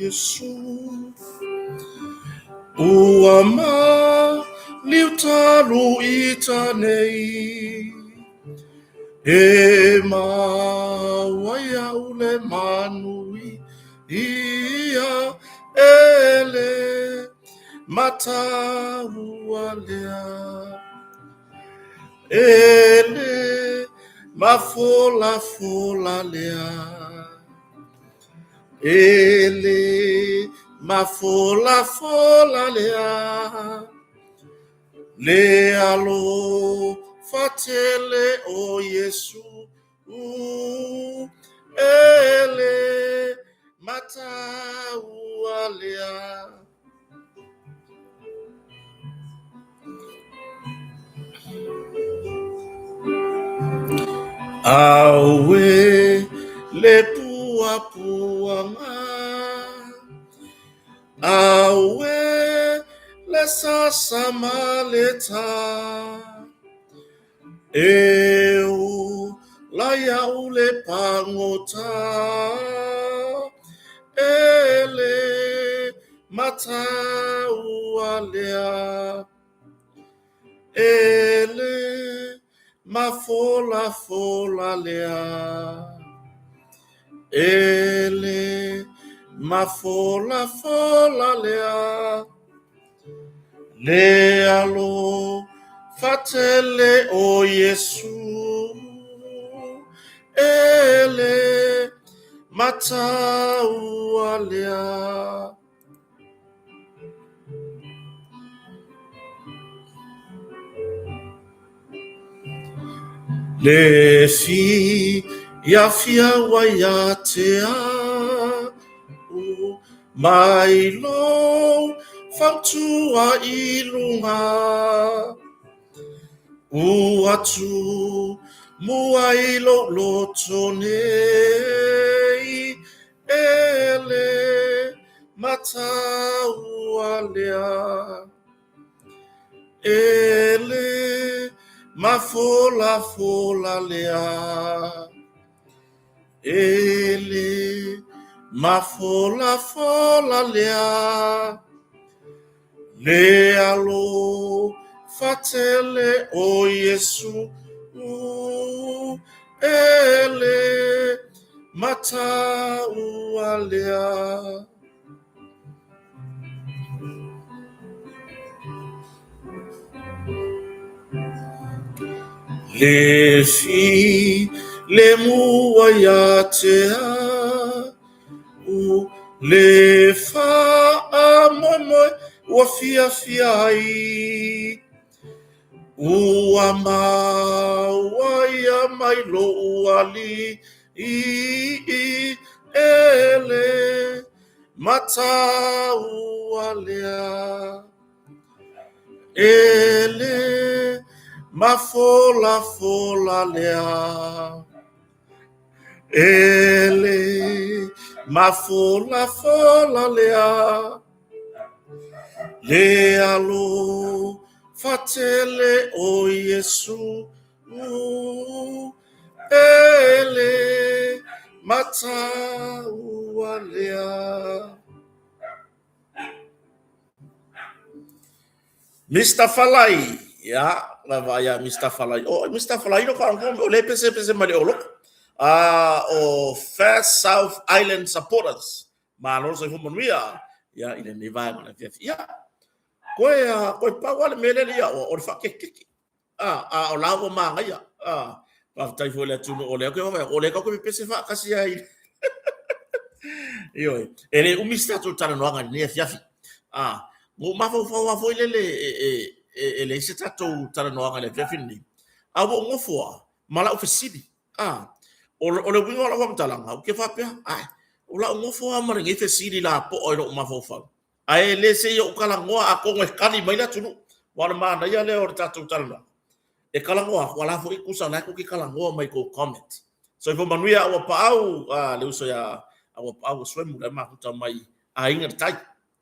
Yesu Uama liutalu itanei Ema waya ule manui Ia ele mataualea Ele mafola fola lea Ele mafola fola lea Lealo fatele o Yesu Ele mataualea Awe le pua puanga Awe le sasamaleta Eu la yaule pangota Ele mataualea Ele mafola fola lea Ele mafola fola lea Lealo fatele o Yesu Ele mataualea Le fi ya fia wayatea Mailo fantua ilunga Uatu muailo lotonei Ele mataualea Ele mafola fola lea Ele mafola fola lea Lealo fatele o Yesu Ele mataualea Le fi le muayatea Le fa amomo wa fia fiai Uama waya mailo uali Ele mataualea Ele mafola fola lea Ele mafola fola lea Lealo fatele o Yesu Ele mataualea Mr. Falai ya lava ya Mr. Falai oh Mr. Falai no kan ko le pese mali olo o First South Island supporters malo so humanwia ya ile niva na ya ko pa wale mele ya o fa kiki o lawo manga ya pa tai fo le tuno o le ko pese fa kasi ya yo ele o Mr. to tana no nga ni fiafi mo mafo fo ele se tato tara no nga le fiafini abo ngofo mala ofisidi o le wingo la wam talanga o ke fa pe o la ngofo amare nge fesidi la po o lo mafo fa ai le se yo kala ngoa a ko ngekali mai la tunu wana mana ya le o tato tala e kala ngoa wala fo ikusa na ko ki kala ngoa mai ko comment so fo manuia o pau le uso ya o pau swemu le ma kuta mai inga tai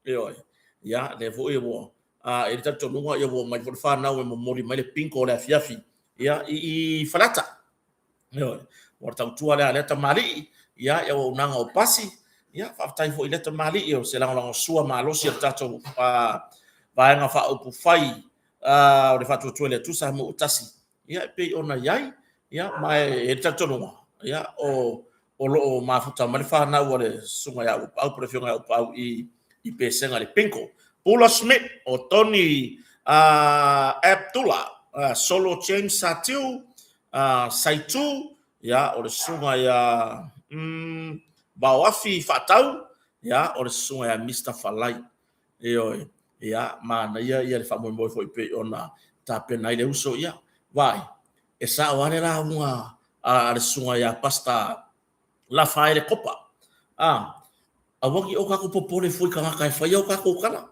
yo ya le fo e wo ele tato nunga yo wo mai fo fa na we mori mai le pinko le fiafi ya I falata yo warta tua le aleta mali ya o nanga o pasi ia whaatai fo i leta mali i o se lango sua malosi al tatou vaenga whaupu whai o le whatu tuele tusa mo utasi ia pe ona iai ia mai e tatonunga ia o lo mafuta mali whanau o le sunga ia au prefionga au i pesenga le pinko Pula Smith o Tony Abdullah Solo James Satiu Saitu ya o le sunga ya Bawafi Fatau ya o le sunga ya Mr. Falai ya mana ia le famoy mo foi pe ona tape nai le uso ya vai e sa wale la una a le sunga ya pasta la fai le copa awaki o ka ko popole foi ka ka fai o ka ko kala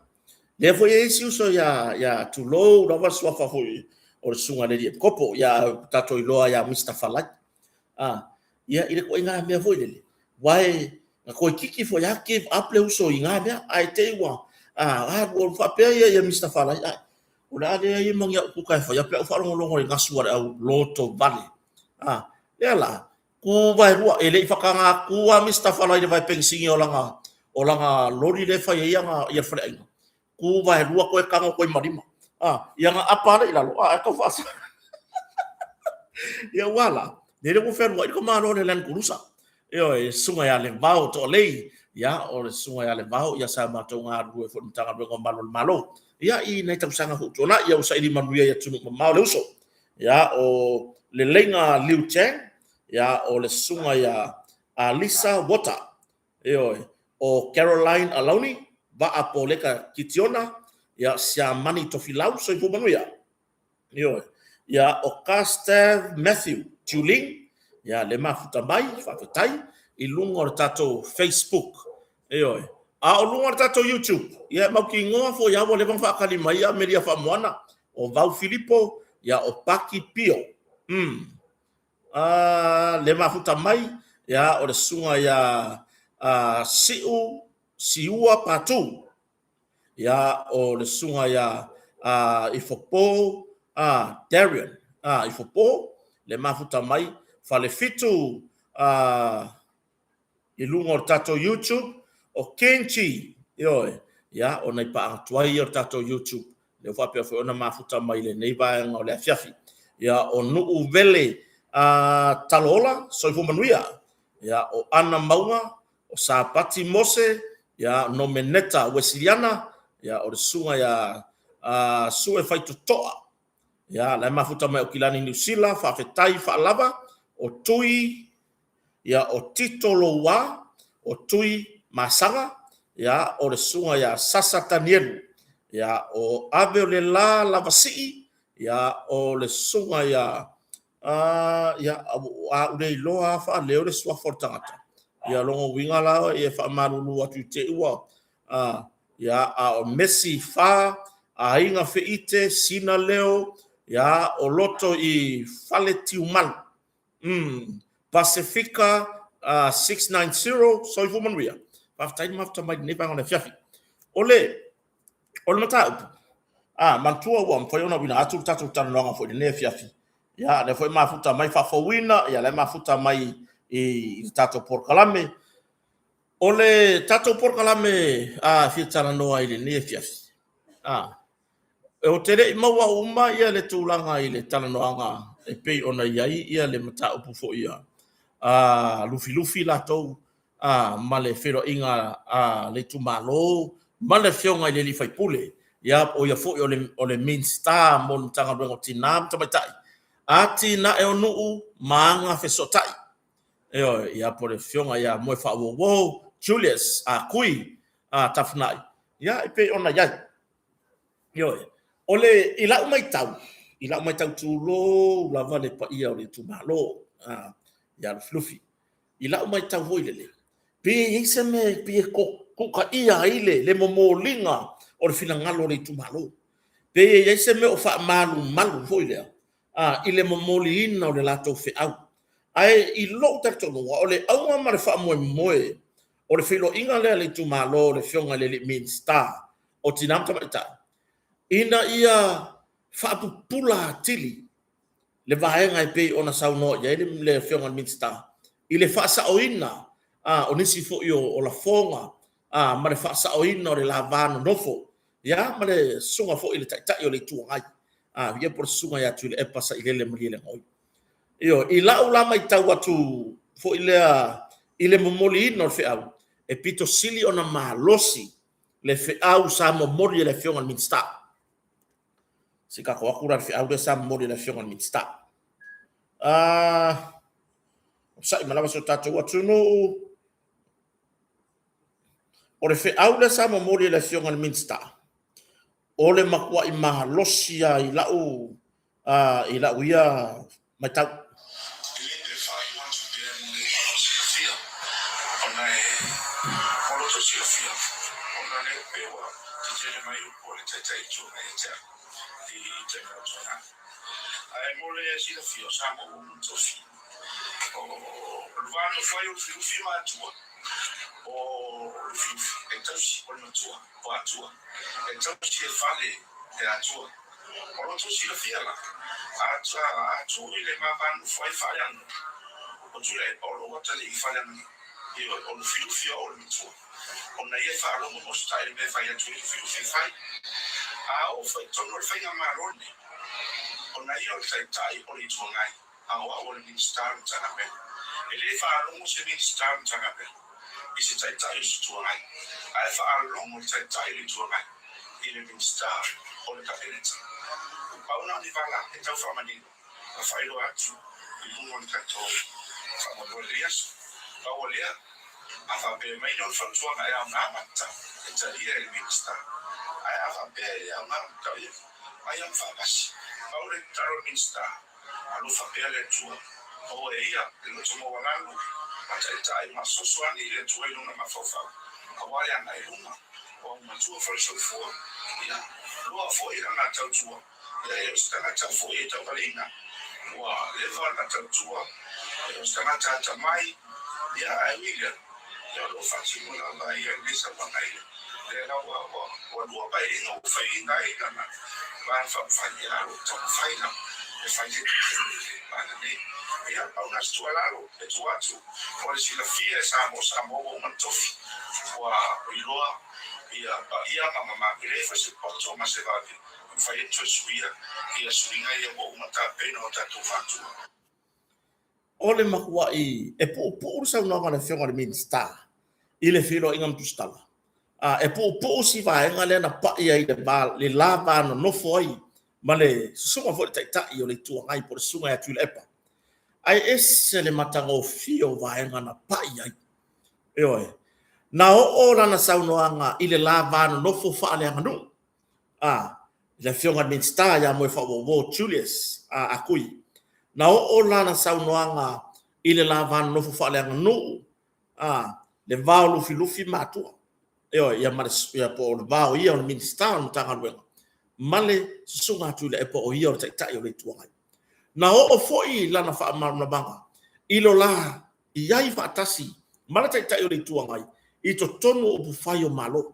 le foi esse uso ya to low la va swa fa foi o le sunga le kopo ya tato iloa ya Mr. Falai ia ile ko inga me foi le vai ko kiki foi ya ke aple uso inga me ai te wa o fa pe ya Mr. Falai o la de ia mangia ku kai foi ya pe fa lo ngo nga suar au loto vale ya la ku vai rua ele fa ka ku Mr. Falai vai pensingi o langa lori le fa ia nga ia fa ku vai rua ko ka ko marima ia nga apa le ila ka fa ia wala ele ko fer ko malo le lan kurusa e sunga ya le vao to lei ya o le sunga ya le vao ya sa matonga rua fo tanga ko malo ya i nei tau sanga hu tona ya usa ili manuia ya tunu mau le uso ya o le lenga Liu Cheng ya o le sunga ya Lisa Water o Caroline Aloni va a poleka kitiona ya sia mani tofilau so i manuia ya o Caster Matthew Tuling ya le mafuta mai whakatai i lunga o tato Facebook o lunga o tato YouTube ya mauki ngoa fo ya wale bang whakali mai a meria whamoana o Vau Filipo ya o Paki Pio le mafuta mai ya o le sunga ya Siua Patu ya o le sunga ya Ifopo Darian Ifopo le mafuta mai fale fitu i lunga o tato YouTube o Kenchi ya o nei pa atuai o tato YouTube le whapea foi ona mafuta mai le nei vaenga o le afiafi ya o nuu vele talola soifo manuia ya o Ana Maunga o Sapati Mose ya no meneta Wesiliana ya o le sunga ya sue faitu toa ya la mafuta mai o kilani New Zealand fa fetai fa lava o tui ya o titolo wa o tui masanga ya o le sunga ya Sasa Tanielu ya o ave le la lavasi ya o le sunga ya ule loa fa leo le swa fortangata ya longo winga la e fa marulu atu te ua ya o Messi fa inga feite sina leo ya o loto i fale tiumal Pacifica 690 soifu manuia paftai mafta mai ne bangona fiafi ole mata mantua wa mfayona wina atu tatu tano longa fo ne fiafi ya le foi mafuta mai fa fo wina ya le mafuta mai i tato porkalame ole tato porkalame fitana no ai ne fiafi e o tere maua uma ia le tūlanga i le tana noanga e pei ona iai ia le mata upu fo ia lufi la tou ma le whero inga le tumalo ma le whionga i le li whaipule ia o ia fo o le main star mo tanga rengo tinam tamaitai tina e o nuu maanga whesotai ia po le whionga ia moe wha Julius kui tafnai ia e pei ona iai ole ila mai tau tu lo la vale pa ia o le tu malo ya le fluffy ila mai tau hoi le pe ise me pe ko ka ia ile le momolinga o le fina ngalo le tu malo pe ise me o fa malu hoi le ile momolina o le lato fe au ai i lo takto no o le au ma le fa moe o le filo inga le tu malo le fionga le min star o tinam ta ina ia whaapupula tili le vaenga i pei ona sauno ia le whionga minsta i le whaasa o ina o nisi fo o la fonga ma le fa sa o ino le lavano nofo ya ma le sunga fo ile tai o le tuangai ia por sunga ya tu le pasa ile le mali le ngoi io i la ula mai tau atu fo ile momoli ino fe au e pito sili ona malosi le fe au sa momoli le fionga minsta si ka ko akura fe au le sa momoli le fionga minsta sa i malama so tatu atu no o le fe au le sa momoli le fionga minsta o le makua i malosi i lau ia mai tau ai mole si la fio samo un tofi o vanno fai un film a tua o entonces por no tua o a tua entonces fale de la tua o lo tu si la fiala a tu ile ma vanno fai falando o tu le o lo vota li falando io o lo fio o lo tua o na ia fa lo mo stai me fai a tu fio fai o fai tono fai a marone ona ia o tai o le tuangai o le minister tana pe ele fa longo se minister tana pe i se tai se tuangai ai fa longo tai le tuangai i le minister o le kabinete pa una di vala e tau fa mani a fa ilo atu i mungo le kato fa mo le rias pa o lea a fa pe mai non fa tuangai a una mata e tai le minister ai a fa pe a una kabinete ai am fa basi Paule taro minsta alu fapele tua o ia le tomo wangalu ata tai masoswani le tua iluna mafofa awale ana iluna o matua falso fo ia lo fo ira na tua e sta na fo ita valina wa leva na tua e sta na tata mai ia ai ya lo facimo la mai e lisa wanai le na wa lo ba ina o fa ina ina van fallero faina e fai ne e a una stualaro e tuatu poi si la fie samo un tofi wa iloa ia mama gre fa se porto ma se va fai to suia ia suinga ia mo una ta pena o ta tu fatu ole makua e po sa no ngana fionga le minsta ile filo ingam tustala e po si va ngale na pa ia ile ba le lava no foi ma le sunga fo tai o le tuangai por sunga ya tule epa ai ese le matango fio va ngana pa ia oi na o lana saunoanga ile lava no fo fa le nganu le fionga minsta ya mo fa wo Julius akui na o lana saunoanga ile lava no fo fa le nganu le vaulu filufi matua ia mare ia po le vao ia o minsta no tanga luenga male sunga tu le po ia o tai o le tuangai na o foi lana fa na banga ilo la ia i fatasi male tai o le tuangai i to tonu o bufai o malo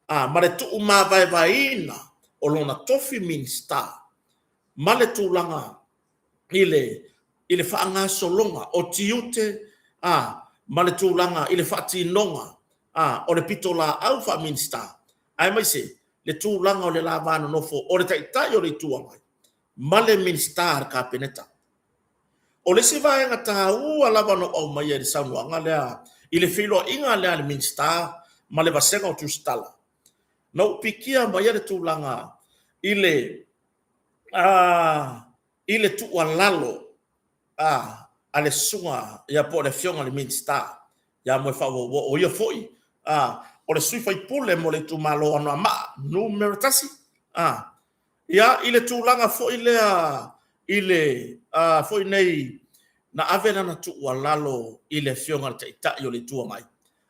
male tu uma vai na o lona tofi minsta male tu langa ile fa anga solonga o tiute male tu langa ile fa tinonga o le pitola alfa minsta ai mai se le tu langa o le lavano no fo o le tai o le tuangai male minsta ka peneta o le se vai ngata lavano o mai e sa no ngale ile filo inga le minsta male vasenga o tu stala no pikia mai le tu langa ile tu walalo ale sunga ya po le fionga le minsta ya mo fa o ia foi o le sui fai pule mo le tu malo ana ma numero tasi ya ile tu langa fo ile fo nei na avena na tu walalo ile fionga ta yo le tu mai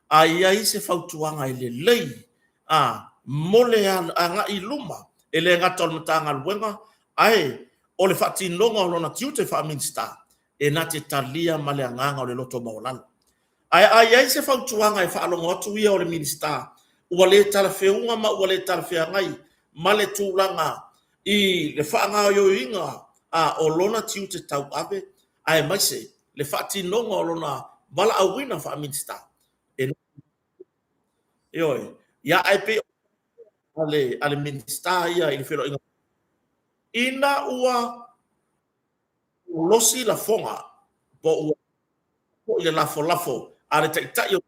ai se fautuanga ile lei mole anga iluma ele ngaton mtanga luenga ai o le fati longa o na tiute fa minsta e na te talia male anga o le loto maolalo ai se fautuanga e fa longa tu ia o le minsta ua le tala feunga ma ua le tala fea ngai ma le tūlanga i le whaanga o inga o lona tiute tau ave ai mai se le whaati nonga o lona wala awina wha minsta e yo ya ai pe ale minsta ia i fero ina ua losi la fonga po ua po ia lafo ale ta yo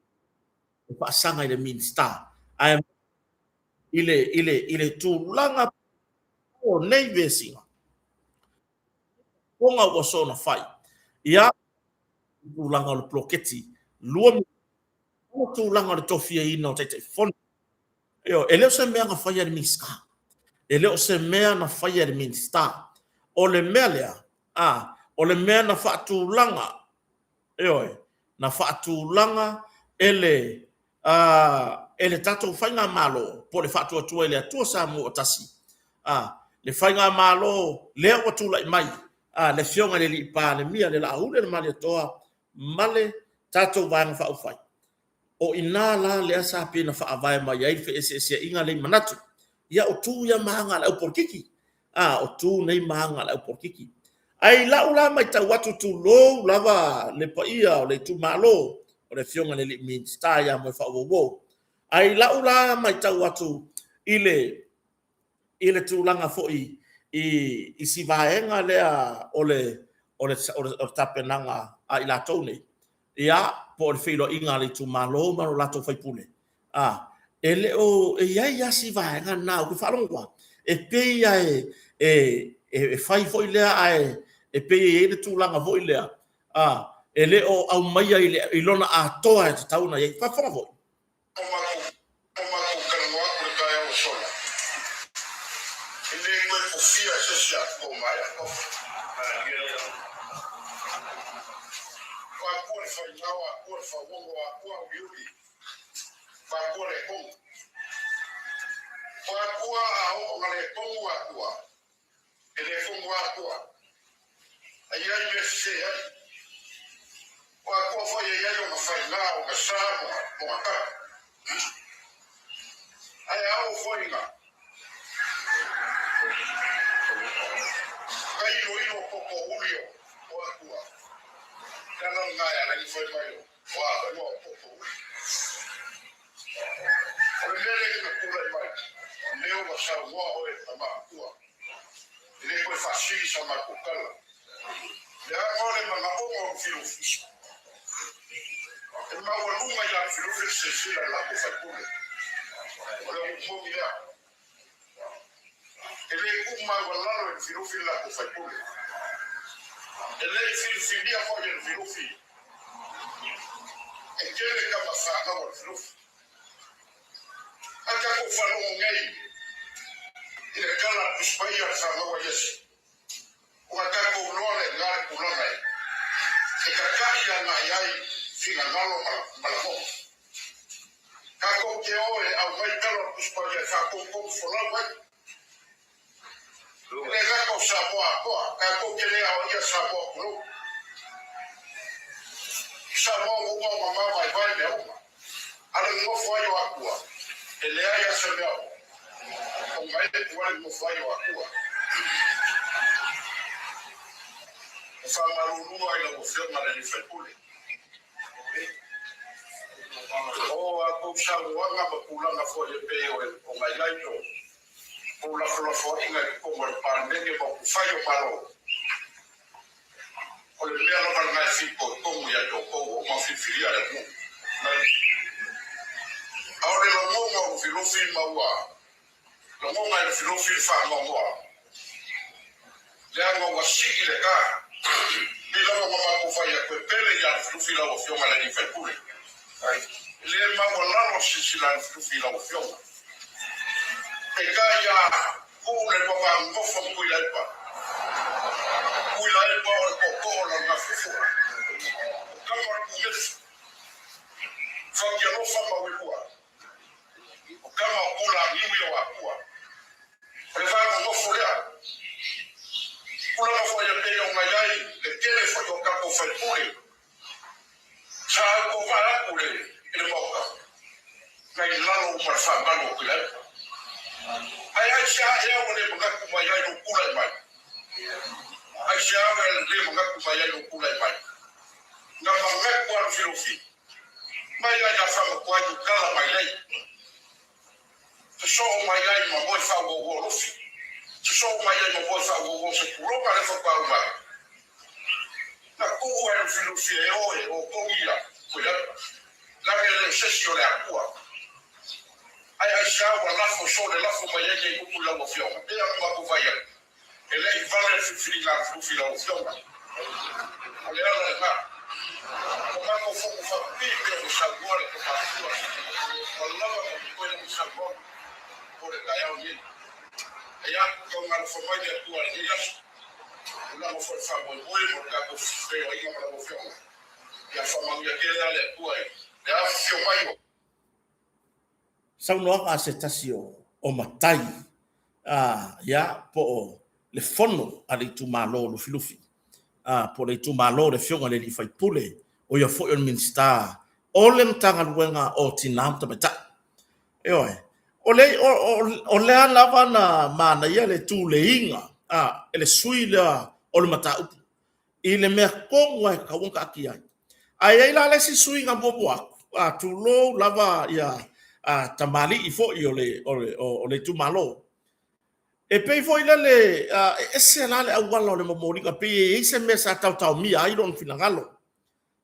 pa sanga i le minsta ai ile tulaga o nei vesiga fonga ua sona fai ia tulaga o le ploketi lua tulaga o le tofia ina o taʻitaʻi fona io e leo se mea ga fai le minsta e leo se mea na fai le minsta o le mea lea o le mea na faatulaga na faatulaga ele tatou faiga malo po le faatuatua i le atua sa mo o tasi le faiga malo lea ua tulaʻi mai le fioga le lii palemia le laʻaule le maliatoa ma le tatou vaega faaufai o ina la le asa pena faavae mai ai fe eseʻeseaʻiga lei manatu ia o tu ia maga le aupolikiki o tu nei maga le aupolikiki ai laʻu la mai tau atu tulou lava le paia o le itumālō o le fioga le lii minista ia mo faauauou ai laʻu la mai tau atu i le tulaga foʻi i sivaega lea o le tapenaga i latou nei ia po o le feiloaʻiga a le itumālō ma lo latou faipule e le o e iai asi vaega na o ke faalogoa e peia e fai foʻi lea ae e pei ai le tulaga foʻi lea e le o au maia i lona atoa e tatauna iai fafoga foʻi mai ai a fa ko ai kala mai lai so mai ai ma mo fa wo rofi so mai ai ma mo fa wo se pro ka le fa pa ma na ko o filu o ko ila ko la que se si ole akua ai sha wa la fo so le la fo mai ai ko la wo fio e a ma ko vai ele vale fi la o fio ale ala ka como ko fo ko fa pi ke o sa gole ko fa Allah ko ko sa gole por el allá bien allá con la familia tu al día la fo fa bo boy mo ka ko feo aí ma la fio ya familia que le tu aí ya fio mai Sau noa ka se tasio o matai ya po le fono ale tu malo lo filufi po le tu malo le fionga le fai pule o ia fo on minsta o le mtanga luenga o tinam ta beta oi o le lava na mana ia le tu le inga ele suila o le mata upu i le mea konga ka wonka ki ai la le si suinga bobo tu lo lava ia tamali i fo i o le tu malo e pe fo ile le ese la le awala le momori ka pe ese mesa tau mi ai don finangalo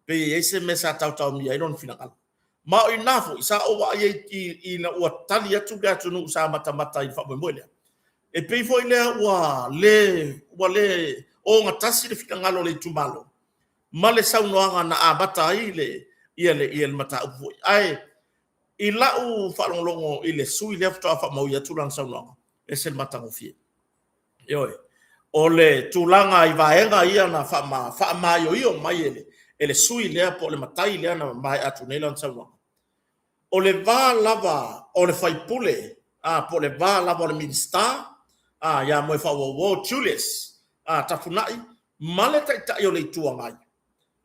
pe ese mesa tau mi ai don finangalo ma o inafo isa o wa i na o tali atu ga tunu sa mata i fa mo le e pe fo ile wa le o ngatasi le finangalo le tu malo ma le saunoanga na abata ile ia le mata upo ai i lau whalonglongo i le sui lefto a whamau ia tūranga saunoanga. E se matango fie. Ioi. O le tūlanga i vaenga ia na whamai o io mai ele sui lea po le matai lea na mai atu neilan saunoanga. O le vā lava o le whaipule, po le vā lava o le minister, ia moe whawawo Julius, tafunai, male tai o le tuangai.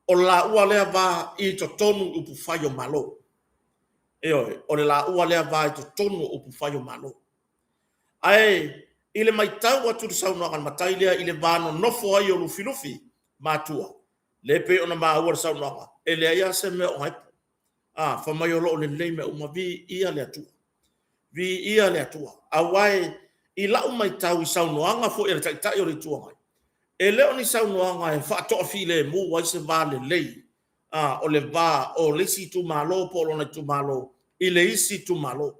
O la ua lea vā i to tonu upu whai o malo. Eoi, o le la ua lea vai to tonu o pufai o malo. Ai, i le maitau atu te saunoanga matai lea i le vāno nofo ai o lufi mātua. Le pe ona māua le saunoanga. E lea ia se mea o haipu. Whamai o loo le lei mea uma vi ia le atua. Vi ia le atua. Awai, i lau maitau i saunoanga fo i le taitai o le tuangai. E leo ni saunoanga e whaatoa fi le mu wai se vā le lei. O le vā o lisi tu malo po lona tu malo i le isi tu malo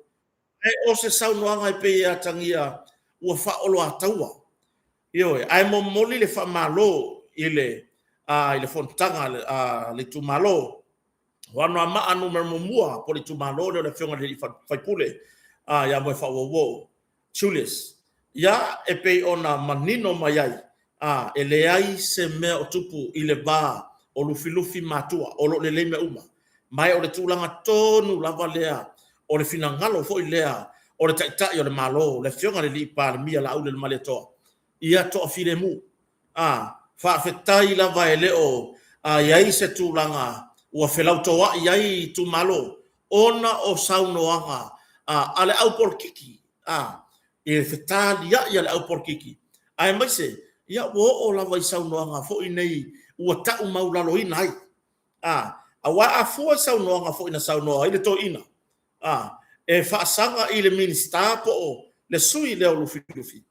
e o se saunoanga i pe ia tangia ua whaolo a taua ioe ai mo moli le wha malo i le fontanga le tu malo wanoa maa numero mua po le tu malo le whionga le whaipule ia moe whawowo Julius ia e pe ona manino mai ai e le ai se mea o tupu i le vā o lufi matua o lo le me uma mai o le tūlanga tonu lava lea o le finangalo fo i lea o le taitai o le malo le fionga le li pa le mia la au le male toa ia toa file mu whaafetai lava e leo iai se tūlanga ua whelau toa iai tu malo ona o saunoanga ale au por kiki e whetali ia le au por kiki ai mai se ia o lava i saunoanga fo i nei ua tau maulalo ina ai. A wa a fua saunoanga fo ina saunoa, ile to ina. E whaasanga i le minister po le sui leo lufi.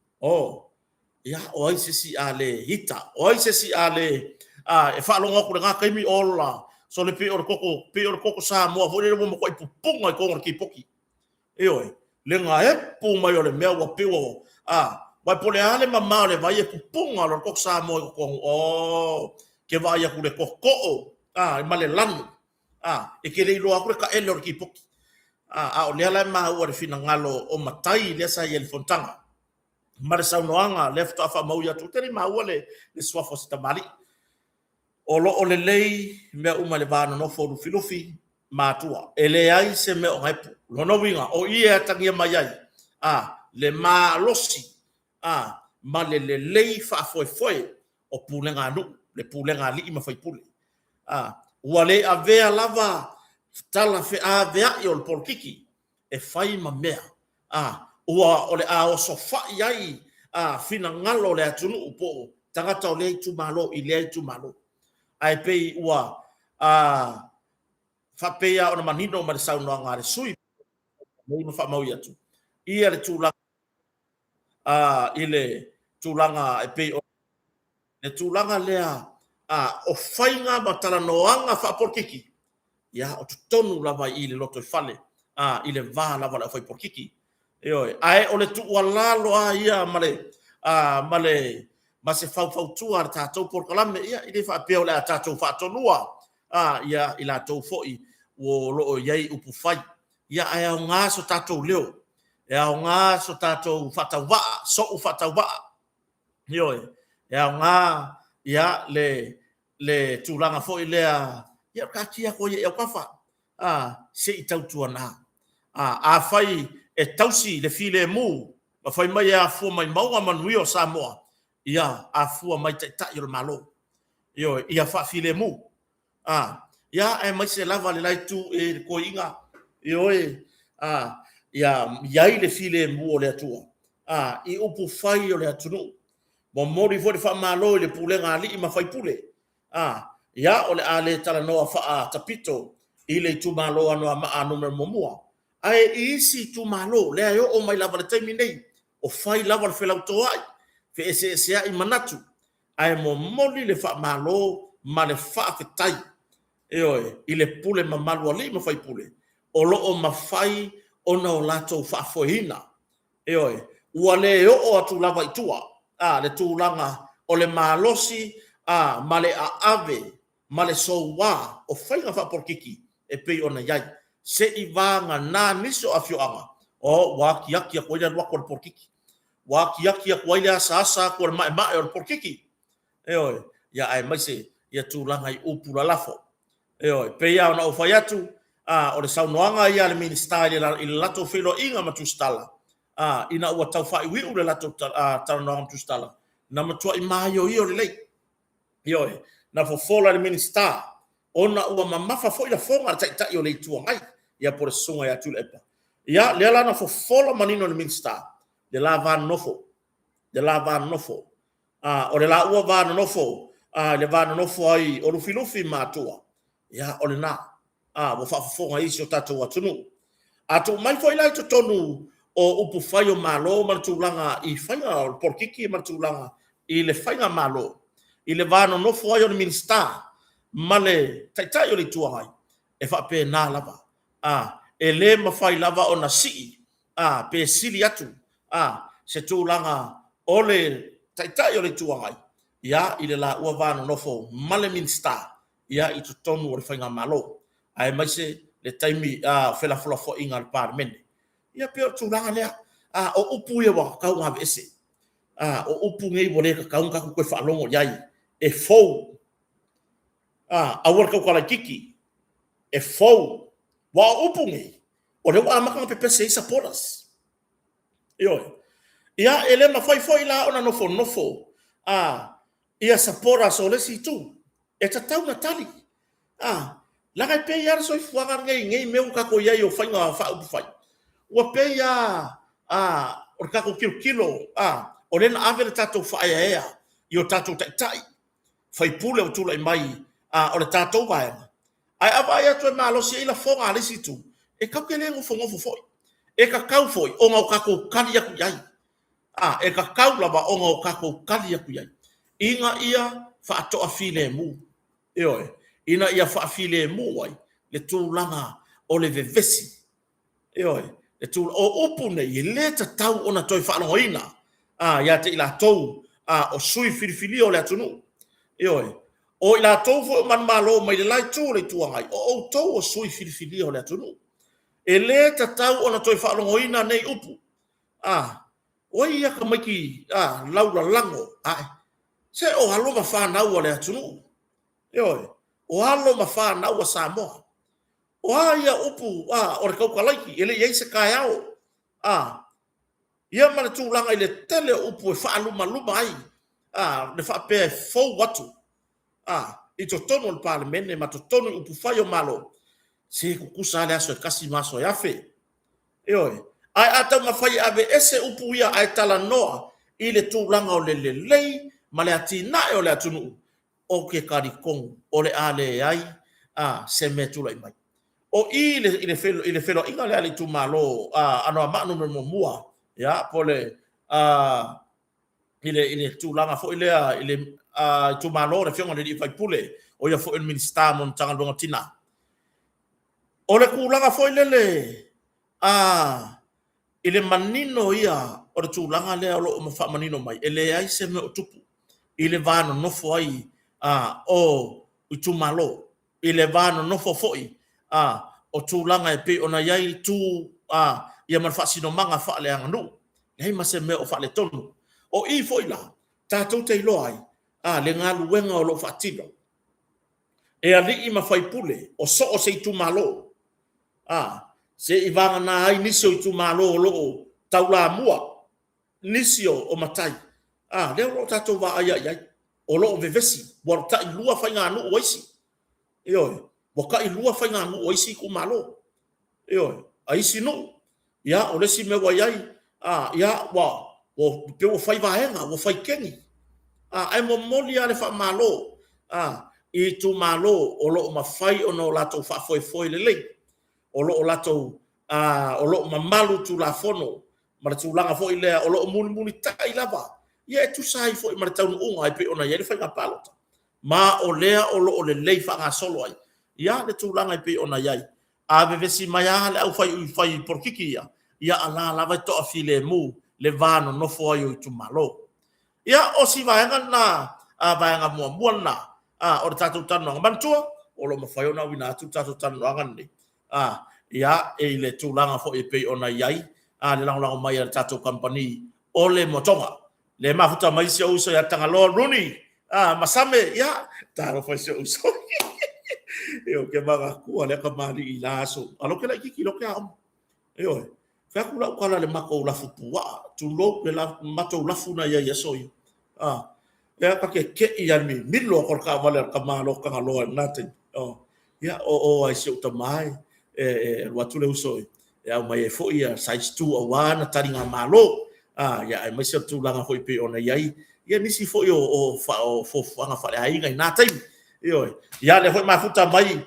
Ia, o ai se si a le hita, o ai se si a le, e whaalonga kore ngā kaimi ola, so le pe o koko sa moa, fo le mo koi pupunga i konga ki poki. E oi, le ngā e pu mai o le mea wa piwa, wai pole ale mamau le vai e pupunga lo koko sa moa i konga, ke vai aku le koko'o ma le lanu e ke le iloa aku le ka ele o ki poki o le ala ma ua le finangalo o matai le sa i le fontanga ma le saunoanga le fto afa mau ia tu teri ma ua le swafo sita mali o lo o le lei mea uma le vāna no fo lufi mātua e le ai se mea o ngaipu lono winga o ia tangia mai ai le ma losi ma le lei whaafoe o pūlenga anu le pulenga li ima fai pule ua le avea lava tala fe avea i o le polkiki e fai ma mea ua o le a o sofa iai fina ngalo le atunu upo tangata o le tu malo i le tu malo ai pei ua whapea o na manino ma le saunoanga le sui nei ma whamau i atu ia le tūlanga ile tūlanga e pei o le tūlanga lea o whainga ma talanoanga whaporkiki ia o tutonu lava i le loto i whale i le vā lava la whai porkiki Ioi, ai o le tuua lalo ia male ma se fau tua le tātou porkalame ia i le whaapea o le a tātou whaatonua ia i la tau fo'i o loo iei upu whai ia ai au ngā so tātou leo e au ngā so tātou whatawaa so u whatawaa ioi e au ngā ia le tūlanga fo'i lea ia kakia ko ia kafa se i tautua nā a whai e tausi le file mu ma fai mai a fu mai maunga manui o Samoa ia a fu mai tai o malo io ia fa file mu ia e mai se lava le lai tu e ko inga io ia le file mu o le atua i upu fai o le atunu mo mori fo fa malo le pule ngali ma fai pule ia o le ale tala no fa tapito i le tu malo ano ma anu mo mua ai isi tu malo le ayo o mai lava le taimi nei o fai lava le felau toai fe ese ai manatu ai mo moli le fa malo ma le fa fetai i le pule ma malu ali ma fai pule o lo o ma fai ona o lato fa foina ua le o atu lava itua le tūlanga o le malosi ma le ave ma le soua o fai nga fa porkiki e pei ona yai se i vanga na niso afioanga o wakiaki a koina lua kwa porkiki wakiaki a koina asa kwa mai o porkiki ya ai mai se ia tūlanga i upula lafo pe ia ona o fai atu o le saunoanga ia le minista i le lato filo inga matu stala ina ua tau fai wi le lato taranoanga matu stala na matua i mai o le lei na fofola le minista ona ua mamafa foi la fonga tai o le tua ngai ia por sunga ya tule epa ia le ala na fofola manino le minsta de la van nofo o le la ua van nofo le van nofo ai o lufi matua ia o le na wo fa fonga isi o tatu atunu atu mai foi lai to tonu o upu fai o malo ma tulanga i fainga por kiki ma tulanga i le fainga malo i le van nofo ai o le minsta male tai o le tua mai e fa pe na lava e le mafai lava ona si pe sili atu se tūlanga o le tai o le tua mai ia i le la ua vana nofo male minsta ia i tu tonu o le whainga malo ai mai se le taimi fela fula fo inga le parmene ia pe o tūlanga lea o upu ia wa kau ngā vese o upu ngei wale ka kau ngaku koe whaalongo iai e fou awar kau kala kiki e fou wa upungi o le wa maka pepe se supporters ia ele ma foi la ona nofo ia supporters o le situ e tatau na tali la kai pe ia so fuanga ngei meu ka ko ia yo fainga fa upu fai wa pe ia o ka ko kilo o le na ave tatou fa ia yo tatou tai fai pule o tula mai o le tātou vaenga. Ai awai atu e malosi i la fonga alisi tu. E kau ke lengo fongo foi. E ka kau foi o ngau kako kali aku iai. E ka kau lava o ngau kako kali aku iai. Inga ia whaatoa file mu. Ina ia whaafile mu wai. Le tūlanga o le vevesi. Le tūlanga o upu nei i le tau ona toi whaaloina. Ia te ila tau o sui filifili o le atunu. O ila tau fo man malo mai le lai tu le tuangai o tau o sui filifili o le atunu e le tatau ona toi whaalongoina nei upu o ia ka maiki laula lango se o halo ma whanau o le atunu o halo ma whanau o Samoa o ia upu o le kaukalaiki ele iei se kai au ia ma le tūlanga i le tele upu e whaaluma luma ai le whaapea e fau watu i to tono le parlemene ma to tono upu fai o malo se kukusa ale aso e kasi maso e afe ai ata ma fai ave ese upu ia ai tala noa i le tūlanga o le lei ma le atina o le atunu o ke karikongu o le ale ai se me tula i mai o ile felo inga le ali tu malo ano manu mo mua ya pole ile tu langa fo ile tu malo le fionga le fai pule o ya fo el minister mon tanga longa tina o le kulanga fo ile ile manino ia o le tu langa le o mo fa manino mai ele ai se me o tupu ile vano no fo ai o tu malo ile vano no fo foi o tu langa e pe ona yai tu ia man fa sino manga fa le anga no nei ma se me o fa le tonu o i foi la tatou te loai le ngalu wenga o lo fa tino e ali i ma fai pule o so o se tu malo se i vanga na ai nisi o tu malo o lo taula mua nisi o matai le o tatou va ai ai o lo vevesi bo ta i lua fai nganu o isi yo bo ka i lua fai nganu o isi ku malo yo ai sino ya o le si me wa ai ya wa o pe o fai vaenga o fai kengi ai mo moli ale fa malo i tu malo o lo ma fai o no lato fa foi le o lo lato o lo ma malu tu la fono ma tu langa foi le o lo muni tai lava ye tu sai foi ma tau unga ai pe ona ye fa ngapalo ma o lea o lo o le fa nga solo ai ya le tu langa pe ona yai ave vesi maya le au fai por kikia ya ala lava to afile mu le vano no fo ai tu malo ya o si vai na vai nga mo buana o tatu tanu bantua o lo mafai ona wina tu tatu tanu ngani ya e le tu langa fo e pe ona yai le lang mai le tatu company o le motonga le mafuta mai se uso ya tanga lo runi masame ya taro fo se uso yo ke maga ku ale ka mali ilaso alo ke la ki lo ke am yo fa ku la kala le mako la futua tu lo le la mato la funa ya yeso ya ka ke ya mi lo ko ka vale ka malo ka lo natin ya o ai se utamai watu le uso ya mai fo ya size 2 o 1 taringa malo ya ai mai se tu langa foi pe ona yai ya nisi fo yo o fo anga fa ai ngai natai yo ya le foi mafuta mai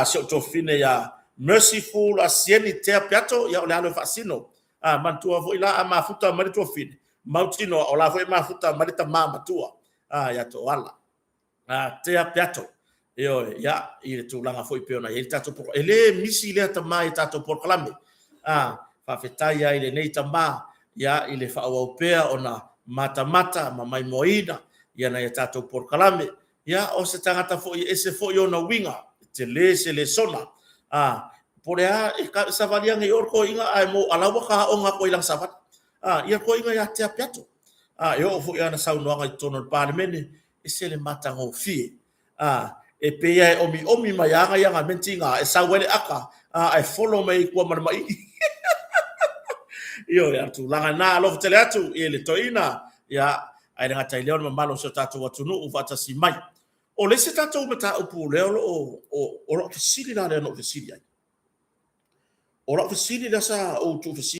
se to fine ya merciful asieni te piato ya le alo fasino mantua foi la mafuta mai to fine mautino o la foi mafuta mai ta mama tua ya to wala te piato yo ya i tu langa foi pe ona ele tato por ele misi le ta mai tato por klame fa fetai ya ile nei tamba ya ile fa o pea ona mata mai moina ya na tato por klame ya o se tangata foi ese foi ona winga te le sona por ya sa valia ngai orko inga ai mo alawa ka onga ko ilang sabat ya ko inga ya te piato yo foi ana sa no ngai tono parlemene ese le mata ngo fi e pe ya omi mai anga ya mentinga e sa wele aka ai follow mai ko mai yo ya tu langa na lo tele atu ele toina ya ai nga tai leon malo so tatu watu no ufata si mai o le se tatu mata upu le o ro fisili na le no fisili ai o ro fisili da sa o tu fisili